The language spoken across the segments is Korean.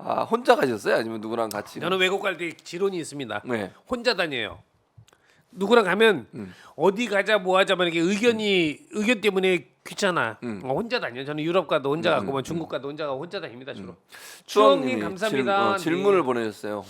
아 혼자 가셨어요? 아니면 누구랑 같이? 저는 외국 갈 때 지론이 있습니다. 네. 혼자 다녀요. 누구랑 가면 어디 가자 뭐 하자 막 이렇게 의견 때문에 귀찮아. 혼자 다녀. 저는 유럽 가도 혼자 가고 뭐 중국 가도 혼자 가고 혼자 다닙니다 주로. 추억님 감사합니다. 질문을 네. 보내셨어요.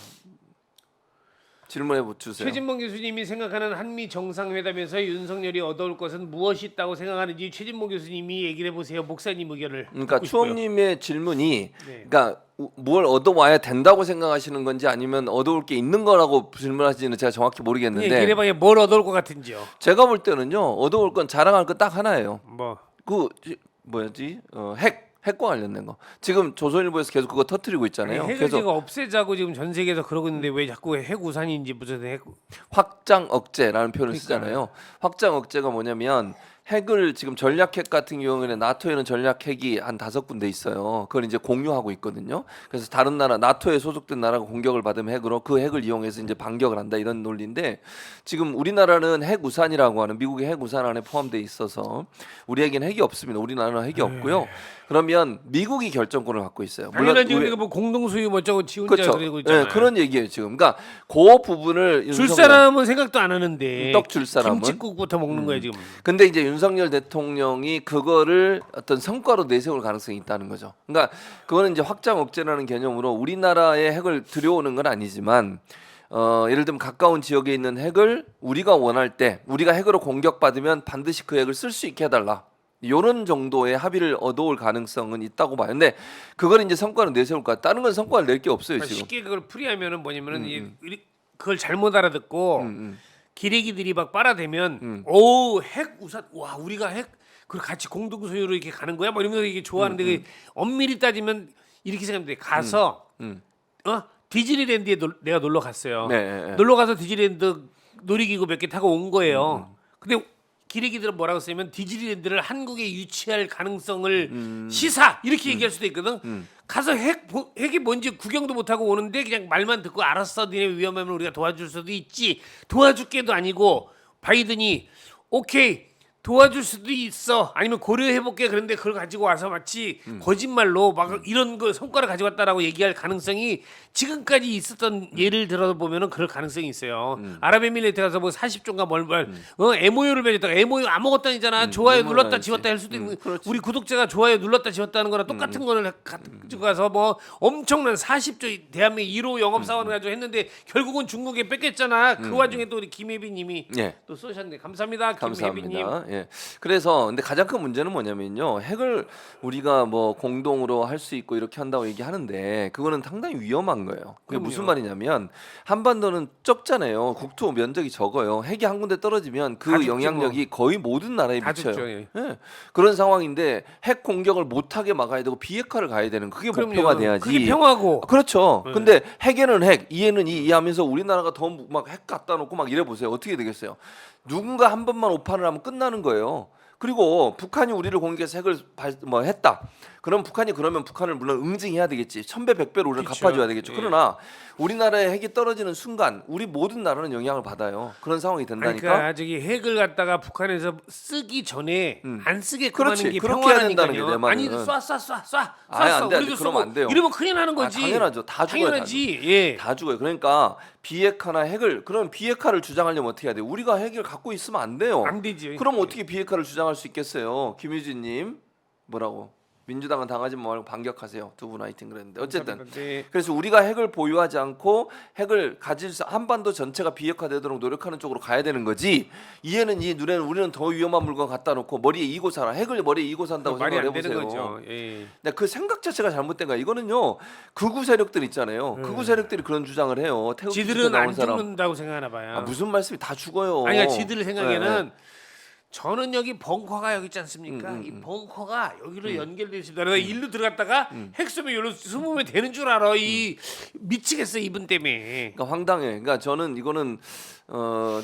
질문해 주세요. 최진봉 교수님이 생각하는 한미 정상회담에서 윤석열이 얻어올 것은 무엇이 있다고 생각하는지 최진봉 교수님이 얘기를 해보세요. 목사님 의견을. 그러니까 듣고 싶어요. 추억님의 질문이 네. 그러니까 뭘 얻어와야 된다고 생각하시는 건지 아니면 얻어올 게 있는 거라고 질문하시는 제가 정확히 모르겠는데 기레방에 뭘 얻어올 것 같은지요. 제가 볼 때는요 얻어올 건 자랑할 건 딱 하나예요. 뭐 그 뭐였지? 핵과 관련된 거. 지금 조선일보에서 계속 그거 터트리고 있잖아요. 핵을 계속 지금 없애자고 지금 전 세계에서 그러고 있는데 왜 자꾸 핵 우산인지 무슨 핵 확장 억제라는 표현을 그러니까요. 쓰잖아요. 확장 억제가 뭐냐면 핵을 지금 전략핵 같은 경우에는 나토에는 전략핵이 한 5군데 있어요. 그걸 이제 공유하고 있거든요. 그래서 다른 나라 나토에 소속된 나라가 공격을 받으면 핵으로 그 핵을 이용해서 이제 반격을 한다 이런 논리인데 지금 우리나라는 핵우산이라고 하는 미국의 핵우산 안에 포함되어 있어서 우리에게는 핵이 없습니다. 우리나라는 핵이 없고요. 그러면 미국이 결정권을 갖고 있어요. 당연하지. 우리가 뭐 공동 소유 뭐 저거 지 혼자 그렇죠. 그러고 있잖아요. 네, 그런 얘기예요 지금. 그러니까 그 부분을 줄 사람은 생각도 안 하는데 떡 줄 사람은 김치국부터 먹는 거예요 지금. 근데 이제 윤석열 대통령이 그거를 어떤 성과로 내세울 가능성이 있다는 거죠. 그러니까 그거는 이제 확장 억제라는 개념으로 우리나라에 핵을 들여오는 건 아니지만 예를 들면 가까운 지역에 있는 핵을 우리가 원할 때 우리가 핵으로 공격받으면 반드시 그 핵을 쓸 수 있게 해달라. 이런 정도의 합의를 얻어올 가능성은 있다고 봐요. 근데 그걸 이제 성과를 내세울까? 다른 건 성과를 낼 게 없어요 그러니까 지금. 쉽게 그걸 풀이하면은 뭐냐면은 그걸 잘못 알아듣고 기레기들이 막 빨아대면 핵 우산 와 우리가 핵 그걸 같이 공동 소유로 이렇게 가는 거야? 뭐 이러면서 이게 좋아하는데 그 엄밀히 따지면 이렇게 생각하면 돼. 가서 디즈니랜드에 내가 놀러 갔어요. 네. 놀러 가서 디즈니랜드 놀이기구 몇 개 타고 온 거예요. 근데 기레기들은 뭐라고 쓰냐면 디즈니랜드를 한국에 유치할 가능성을 시사 이렇게 얘기할 수도 있거든. 가서 핵이 뭔지 구경도 못 하고 오는데 그냥 말만 듣고 알았어. 니네 위험하면 우리가 도와줄 수도 있지. 도와줄게도 아니고 바이든이 오케이 도와줄 수도 있어. 아니면 고려해볼게. 그런데 그걸 가지고 와서 마치 거짓말로 막 이런 거 성과를 가지고 왔다라고 얘기할 가능성이 지금까지 있었던 예를 들어서 보면은 그럴 가능성이 있어요. 아랍에미레이트 가서 뭐 40조인가 MOU를 맺었다가 MOU 아무것도 아니잖아. 좋아요 눌렀다 지웠다 할 수도 있는 우리 구독자가 좋아요 눌렀다 지웠다는 거랑 똑같은 거를 가지고 가서 뭐 엄청난 40조 대한민국 1호 영업사원을 가지고 했는데 결국은 중국에 뺏겼잖아. 그 와중에 또 우리 김혜빈님이 또 쏘셨네. 감사합니다. 김혜빈님. 감사합니다. 예. 그래서 근데 가장 큰 문제는 뭐냐면요. 핵을 우리가 뭐 공동으로 할 수 있고 이렇게 한다고 얘기하는데 그거는 상당히 위험한 거예요. 그게 그럼요. 무슨 말이냐면 한반도는 적잖아요. 국토 면적이 적어요. 핵이 한 군데 떨어지면 다 그 죽지 영향력이 거의 모든 나라에 다 미쳐요. 죽죠, 예. 예. 그런 상황인데 핵 공격을 못하게 막아야 되고 비핵화를 가야 되는 그게 목표가 돼야지. 그게 평화고. 그렇죠. 근데 핵에는 핵, 이에는 이 하면서 우리나라가 더 막 핵 갖다 놓고 막 이래 보세요. 어떻게 되겠어요? 누군가 한 번만 오판을 하면 끝나는 거예요. 그리고 북한이 우리를 공격해서 핵을 했다. 그럼 북한이 그러면 북한을 물론 응징해야 되겠지. 1000배 100배로 우리를 그렇죠. 갚아줘야 되겠죠. 예. 그러나 우리나라에 핵이 떨어지는 순간 우리 모든 나라는 영향을 받아요. 그런 상황이 된다니까. 그러니까 저기 핵을 갖다가 북한에서 쓰기 전에 안 쓰게끔 그렇지. 하는 게 그렇게 해야 된다는 평화라니까요. 게 내 말은. 아니 쏴. 아예 안 돼, 안 돼. 우리도 그러면 쏘고 안 돼요. 이러면 큰일 나는 거지. 당연하죠. 다 죽어요. 당연하지. 예. 다 죽어요. 그러니까 비핵화나 핵을 그럼 비핵화를 주장하려면 어떻게 해야 돼요? 우리가 핵을 갖고 있으면 안 돼요. 안 되지. 그럼 어떻게 비핵화를 주장할 수 있겠어요? 김유진님 뭐라고? 민주당은 당하지 말고 반격하세요. 두 분 화이팅 그랬는데 어쨌든 네. 그래서 우리가 핵을 보유하지 않고 핵을 가질 수 한반도 전체가 비핵화되도록 노력하는 쪽으로 가야 되는 거지. 이해는 이 눈에는 우리는 더 위험한 물건 갖다 놓고 머리에 이고 살아. 핵을 머리에 이고 산다고 말이 생각을 안 되는 해보세요. 거죠. 예. 근데 그 생각 자체가 잘못된 거야. 이거는요 극우 세력들 있잖아요. 극우 세력들이 그런 주장을 해요. 태극기 지들은 나온 안 사람. 죽는다고 생각하나 봐요. 아, 무슨 말씀이 다 죽어요. 아니 그러니까 지들 생각에는 네. 저는 여기 벙커가 여기 있지 않습니까? 이 벙커가 여기로 연결되어 있습니다. 내가 일로 들어갔다가 핵 쏘면 여기로 숨으면 되는 줄 알아. 이 미치겠어 이분 때문에. 그러니까 황당해. 그러니까 저는 이거는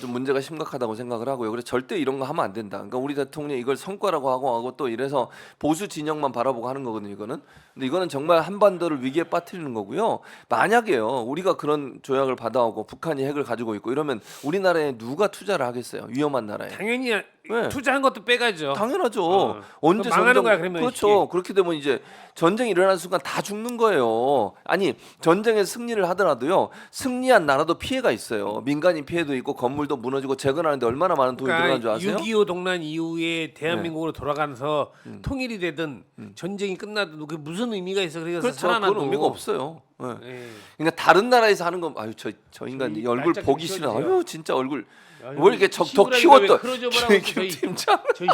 좀 문제가 심각하다고 생각을 하고요. 그래서 절대 이런 거 하면 안 된다. 그러니까 우리 대통령이 이걸 성과라고 하고 또 이래서 보수 진영만 바라보고 하는 거거든요. 이거는. 근데 이거는 정말 한반도를 위기에 빠뜨리는 거고요. 만약에요 우리가 그런 조약을 받아오고 북한이 핵을 가지고 있고 이러면 우리나라에 누가 투자를 하겠어요? 위험한 나라에. 당연히 네. 투자한 것도 빼가죠. 당연하죠. 언제 망하는 전쟁 거야, 그러면 그렇죠. 쉽게. 그렇게 되면 이제 전쟁이 일어나는 순간 다 죽는 거예요. 아니 전쟁에 승리를 하더라도요. 승리한 나라도 피해가 있어요. 민간인 피해도 있고 건물도 무너지고 재건하는데 얼마나 많은 돈이 들어간 줄 아세요? 6.25 동란 이후에 대한민국으로 돌아가면서 통일이 되든 전쟁이 끝나든 그게 무슨 의미가 있어? 그래서 그렇죠. 살아나도 그건 의미가 없어요. 예. 예. 그러니까 다른 나라에서 하는 건 아유 저 인간 저희 얼굴 날짜 보기 좀 싫어. 치워주세요. 아유 진짜 얼굴 아유, 뭐 이렇게 더 시골에 키웠던 크로즈오버라고 해서 저희- 김팀장 저희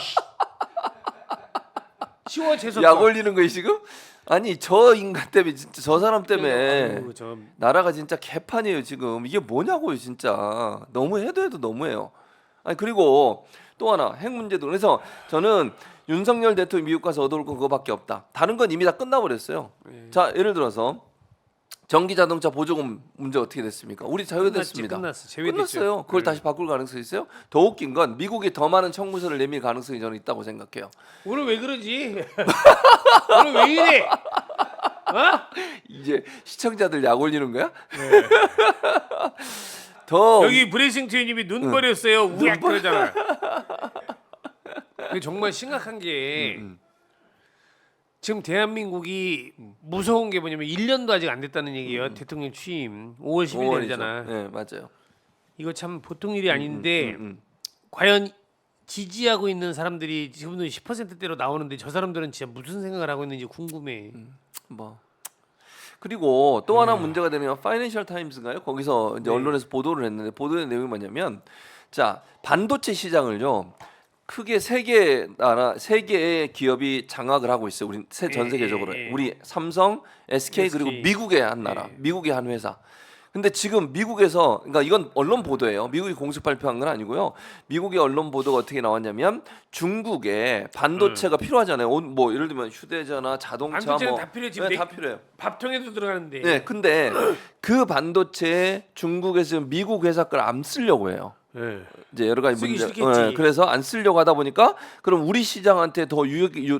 쉬워 재수 약 올리는 거예요 지금? 아니 저 인간 때문에 진짜 저 사람 때문에 아유, 나라가 진짜 개판이에요 지금. 이게 뭐냐고요 진짜. 너무 해도 너무해요. 아니 그리고 또 하나 핵 문제도. 그래서 저는 윤석열 대통령 미국 가서 얻어올 건 그거밖에 없다. 다른 건 이미 다 끝나버렸어요. 자 예를 들어서 전기 자동차 보조금 문제 어떻게 됐습니까? 우리 자유됐습니다. 끝났어. 제외됐죠. 끝났어요. 그걸 네. 다시 바꿀 가능성이 있어요? 더 웃긴 건 미국이 더 많은 청구서를 내밀 가능성이 저는 있다고 생각해요. 오늘 왜 그러지? 오늘 왜 이래? 어? 이제 시청자들 약 올리는 거야? 네. 더 여기 브레싱트님이 눈 버렸어요. 우악 그러잖아. 근데 정말 심각한 게 지금 대한민국이 무서운 게 뭐냐면 1년도 아직 안 됐다는 얘기예요. 대통령 취임 5월 10일 5월이죠. 되잖아. 네, 맞아요. 이거 참 보통 일이 아닌데 과연 지지하고 있는 사람들이 지금도 10%대로 나오는데 저 사람들은 진짜 무슨 생각을 하고 있는지 궁금해. 뭐 그리고 또 하나 문제가 되는 건 파이낸셜 타임스인가요? 거기서 이제 네. 언론에서 보도를 했는데 보도의 내용이 뭐냐면 자 반도체 시장을요 크게 세 개의 기업이 장악을 하고 있어요. 우리 전 세계적으로 우리 삼성, SK 그리고 SK. 미국의 한 나라, 미국의 한 회사. 근데 지금 미국에서 그러니까 이건 언론 보도예요. 미국이 공식 발표한 건 아니고요. 미국의 언론 보도가 어떻게 나왔냐면 중국에 반도체가 필요하잖아요. 뭐 예를 들면 휴대전화, 자동차 반도체는 뭐 다 필요해. 지금 네, 다 필요해요. 밥통에도 들어가는데. 네, 근데 그 반도체 중국에서 미국 회사 걸 안 쓰려고 해요. 네. 이제 여러 가지 쓰기 문제. 싫겠지. 그래서 안 쓰려고 하다 보니까 그럼 우리 시장한테 더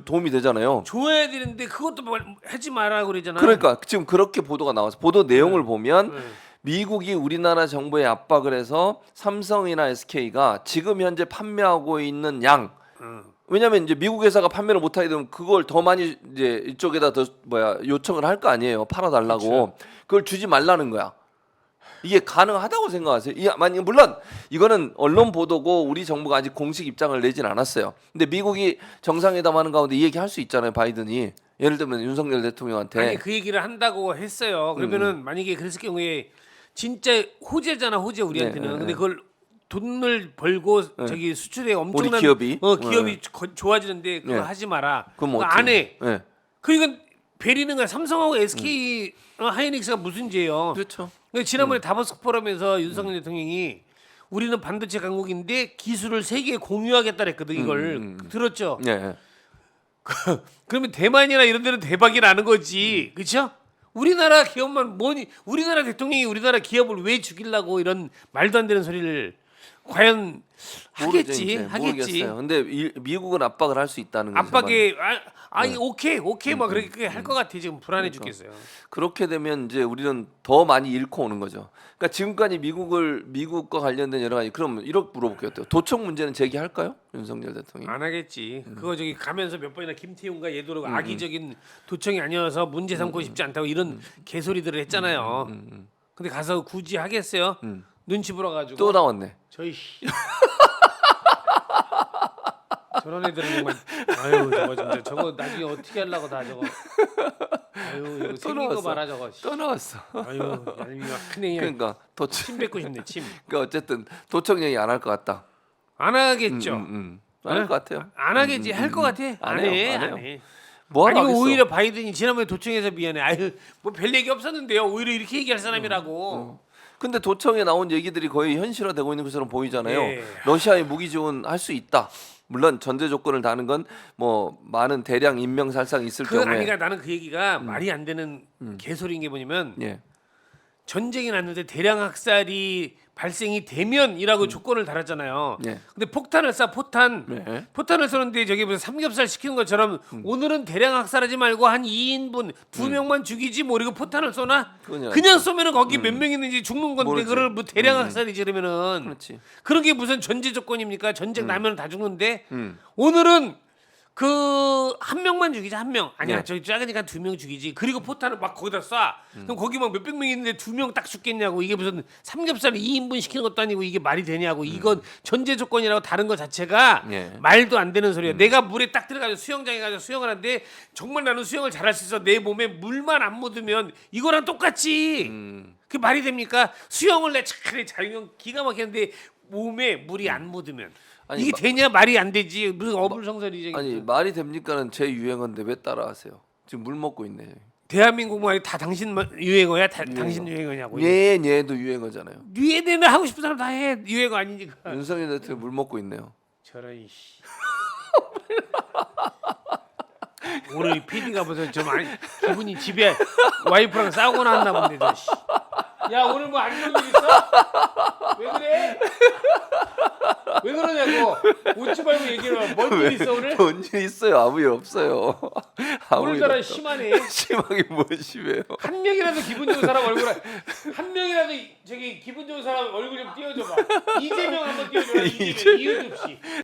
도움이 되잖아요. 줘야 되는데 그것도 하지 마라 그러잖아. 그러니까 지금 그렇게 보도가 나와서 보도 내용을 보면 네. 미국이 우리나라 정부에 압박을 해서 삼성이나 SK가 지금 현재 판매하고 있는 양 왜냐하면 이제 미국 회사가 판매를 못하게 되면 그걸 더 많이 이제 이쪽에다 더 요청을 할 거 아니에요. 팔아달라고. 그렇죠. 그걸 주지 말라는 거야. 이게 가능하다고 생각하세요? 만약 물론 이거는 언론 보도고 우리 정부가 아직 공식 입장을 내진 않았어요. 근데 미국이 정상회담하는 가운데 이 얘기 할 수 있잖아요. 바이든이 예를 들면 윤석열 대통령한테 아니 그 얘기를 한다고 했어요. 그러면은 만약에 그랬을 경우에 진짜 호재잖아 호재 우리한테는. 네, 근데 그걸 돈을 벌고 저기 수출에 엄청난 기업이? 기업이 좋아지는데 그거 네. 하지 마라. 그럼 그거 어떻게? 안 해. 네. 그러니까 베리는 거야. 삼성하고 SK 하이닉스가 무슨 죄예요? 그렇죠. 근데 지난번에 다보스 포럼에서 윤석열 대통령이 우리는 반도체 강국인데 기술을 세계에 공유하겠다 그랬거든 이걸. 들었죠? 네. 그러면 대만이나 이런 데는 대박이 나는 거지. 그렇죠? 우리나라 기업만 뭐니 우리나라 대통령이 우리나라 기업을 왜 죽이려고 이런 말도 안 되는 소리를 과연 하겠지. 모르겠어요. 근데 미국은 압박을 할 수 있다는 거죠. 압박에 오케이 막 그렇게 할 것 같아. 지금 불안해 죽겠어요. 그렇게 되면 이제 우리는 더 많이 잃고 오는 거죠. 그러니까 지금까지 미국과 관련된 여러 가지 그럼 이렇게 물어볼게요. 도청 문제는 제기할까요? 윤석열 대통령이. 안 하겠지. 그거 저기 가면서 몇 번이나 김태훈과 예도록 악의적인 도청이 아니어서 문제 삼고 싶지 않다고 이런 개소리들을 했잖아요. 근데 가서 굳이 하겠어요? 눈치 보러 가지고 또 나왔네. 저희 저런 애들은 정말 아유 저거 진짜 저거 나중에 어떻게 하려고 다 저거 아유 이거 생긴 거 나왔어. 봐라 저거 또 나왔어. 아유 얄미워 큰애 그러니까 침 뱉고 싶네 침. 그러니까 어쨌든 도청 얘기 안 할 것 같다. 안 하겠죠. 안 할 것 같아요. 안 하겠지. 할 것 같아. 안 안 해요, 해. 안 안 해요. 해. 뭐 아니면 하겠어. 오히려 바이든이 지난번에 도청해서 미안해. 아유 뭐 별 얘기 없었는데요. 오히려 이렇게 얘기할 사람이라고. 근데 도청에 나온 얘기들이 거의 현실화되고 있는 것처럼 보이잖아요. 예. 러시아의 무기 지원할 수 있다. 물론 전제 조건을 다는 건 뭐 많은 대량 인명 살상 있을 그건 경우에 아니가 나는 그 얘기가 말이 안 되는 개소리인 게 뭐냐면 예. 전쟁이 났는데 대량 학살이 발생이 되면이라고 조건을 달았잖아요. 네. 근데 폭탄을 포탄 네. 포탄을 쏘는데 저기 무슨 삼겹살 시키는 것처럼 오늘은 대량 학살하지 말고 한 2인분 2명만 죽이지 모르고 포탄을 쏘나? 그건 그냥 쏘면은 거기 몇 명 있는지 죽는 건데 모르지. 그걸 뭐 대량 학살이지 그러면은 그렇지. 그런 게 무슨 전제 조건입니까? 전쟁 나면 다 죽는데 음. 오늘은 그 한 명만 죽이자 한 명. 아니야 네. 저기 작으니까 2명 죽이지. 그리고 포탄을 막 거기다 쏴. 그럼 거기 막 몇백 명 있는데 2명 딱 죽겠냐고. 이게 무슨 삼겹살 2인분 시키는 것도 아니고 이게 말이 되냐고. 이건 전제 조건이라고 다른 것 자체가 네. 말도 안 되는 소리야. 내가 물에 딱 들어가서 수영장에 가서 수영을 하는데 정말 나는 수영을 잘할 수 있어. 내 몸에 물만 안 묻으면 이거랑 똑같지. 그게 말이 됩니까? 수영을 내 차라리 잘하면 기가 막히는데 몸에 물이 안 묻으면 아니, 이게 되냐 말이 안 되지. 무슨 어불성설이지. 아니 말이 됩니까는 제 유행어인데 왜 따라하세요? 지금 물 먹고 있네. 대한민국 말이 다 당신 유행어야? 당신 유행어냐고. 얘도 유행어잖아요. 유행어는 하고 싶은 사람 다 해. 유행어 아니니까. 윤석열 대통령 물 먹고 있네요. 저런 씨. 오늘 PD가 무슨 좀 아니 기분이 집에 와이프랑 싸우고 났나 본데 저 씨. 야 오늘 뭐 안 좋은 일 있어? 왜 그래? 왜 그러냐고. 웃지 말고 얘기를 해. 뭔일 있어 오늘? 뭔일 있어요? 아무 일 없어요. 아무 일 오늘따라 없어. 심하네. 심하게 뭐 심해요? 한 명이라도 기분 좋은 사람 얼굴에 한 명이라도 저기 기분 좋은 사람 얼굴 좀 띄워줘봐. 이재명 한번 띄워줘라. 이재명 이유 없이.